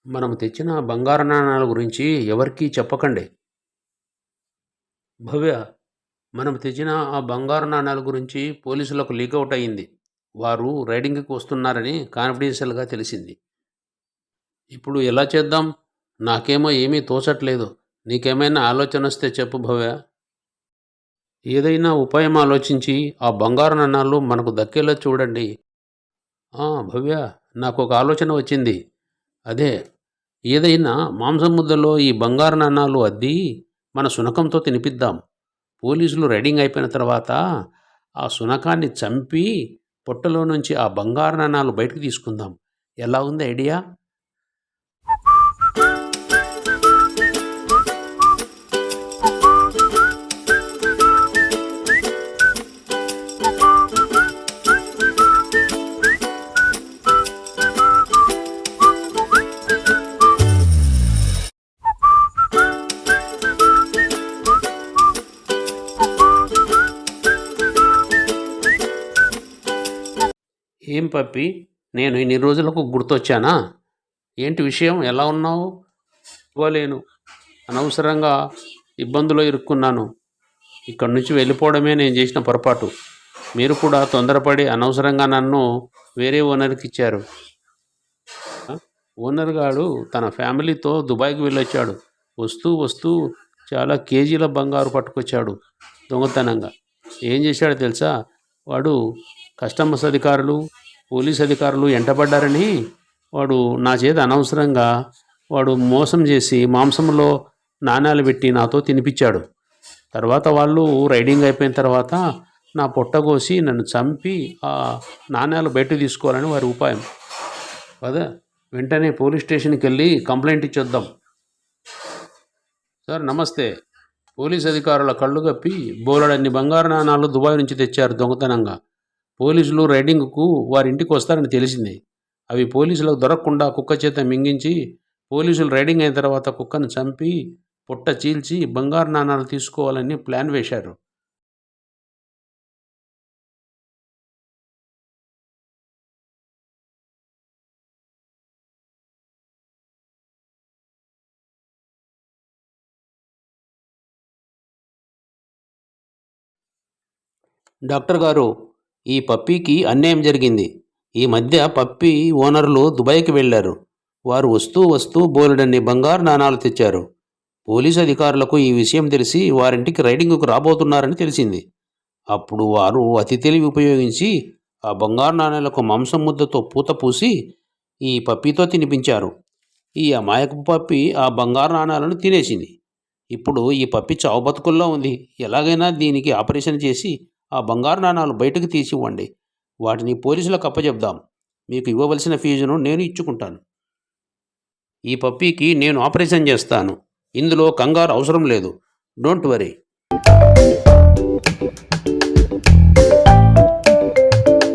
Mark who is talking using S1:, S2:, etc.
S1: మనం తెచ్చిన బంగారు నాణాల గురించి ఎవరికీ చెప్పకండి. భవ్య, మనం తెచ్చిన ఆ బంగారు నాణాల గురించి పోలీసులకు లీకౌట్ అయింది. వారు రైడింగ్‌కి వస్తున్నారని కాన్ఫిడెన్షియల్‌గా తెలిసింది. ఇప్పుడు ఎలా చేద్దాం? నాకేమో ఏమీ తోచట్లేదు. నీకేమైనా ఆలోచనొస్తే చెప్పు భవ్య. ఏదైనా ఉపాయం ఆలోచించి ఆ బంగారు నాణాలు మనకు దక్కేలా చూడండి. భవ్య, నాకొక ఆలోచన వచ్చింది. అదే, ఏదైనా మాంసం ముద్దలో ఈ బంగారు నాణాలు అద్ది మన శునకంతో తినిపిద్దాం. పోలీసులు రైడింగ్ అయిపోయిన తర్వాత ఆ శునకాన్ని చంపి పొట్టలో నుంచి ఆ బంగారు నాణాలు బయటకు తీసుకుందాం. ఎలా ఉంది ఐడియా? ఏం పప్పి, నేను ఇన్ని రోజులకు గుర్తొచ్చానా? ఏంటి విషయం? ఎలా ఉన్నావు? ఇవ్వలేను, అనవసరంగా ఇబ్బందులో ఇరుక్కున్నాను. ఇక్కడి నుంచి వెళ్ళిపోవడమే నేను చేసిన పొరపాటు. మీరు కూడా తొందరపడి అనవసరంగా నన్ను వేరే ఓనర్కి ఇచ్చారు. ఓనర్ గాడు తన ఫ్యామిలీతో దుబాయ్కి వెళ్ళొచ్చాడు. వస్తూ వస్తూ చాలా కేజీల బంగారు పట్టుకొచ్చాడు దొంగతనంగా. ఏం చేశాడో తెలుసా? వాడు కస్టమర్స్ అధికారులు, పోలీస్ అధికారులు ఎంటబడ్డారని వాడు నా చేత అనవసరంగా వాడు మోసం చేసి మాంసంలో నాణ్యాలు పెట్టి నాతో తినిపించాడు. తర్వాత వాళ్ళు రైడింగ్ అయిపోయిన తర్వాత నా పొట్ట కోసి నన్ను చంపి ఆ నాణ్యాలు బయట తీసుకోవాలని వారి ఉపాయం కదా. వెంటనే పోలీస్ స్టేషన్కి వెళ్ళి కంప్లైంట్ ఇచ్చొద్దాం. సార్ నమస్తే. పోలీస్ అధికారుల కళ్ళు కప్పి బోలెడన్ని బంగారు నాణాలు దుబాయ్ నుంచి తెచ్చారు దొంగతనంగా. పోలీసులు రైడింగ్కు వారి ఇంటికి వస్తారని తెలిసింది. అవి పోలీసులకు దొరకకుండా కుక్క చేత మింగించి పోలీసులు రైడింగ్ అయిన తర్వాత కుక్కను చంపి పొట్ట చీల్చి బంగారు నాణాలు తీసుకోవాలని ప్లాన్ వేశారు. డాక్టర్ గారు, ఈ పప్పీకి అన్యాయం జరిగింది. ఈ మధ్య పప్పీ ఓనర్లు దుబాయ్కి వెళ్ళారు. వారు వస్తూ వస్తూ బోలెడన్ని బంగారు నాణాలు తెచ్చారు. పోలీసు అధికారులకు ఈ విషయం తెలిసి వారింటికి రైడింగ్కు రాబోతున్నారని తెలిసింది. అప్పుడు వారు అతి తెలివి ఉపయోగించి ఆ బంగారు నాణాలకు మాంసం ముద్దతో పూత పూసి ఈ పప్పీతో తినిపించారు. ఈ అమాయకపు పప్పి ఆ బంగారు నాణాలను తినేసింది. ఇప్పుడు ఈ పప్పి చావు బతుకుల్లో ఉంది. ఎలాగైనా దీనికి ఆపరేషన్ చేసి ఆ బంగారు నాణాలు బయటకు తీసివ్వండి. వాటిని పోలీసులకు అప్పచెప్దాం. మీకు ఇవ్వవలసిన ఫీజును నేను ఇచ్చుకుంటాను. ఈ పప్పీకి నేను ఆపరేషన్ చేస్తాను. ఇందులో కంగారు అవసరం లేదు. Don't worry.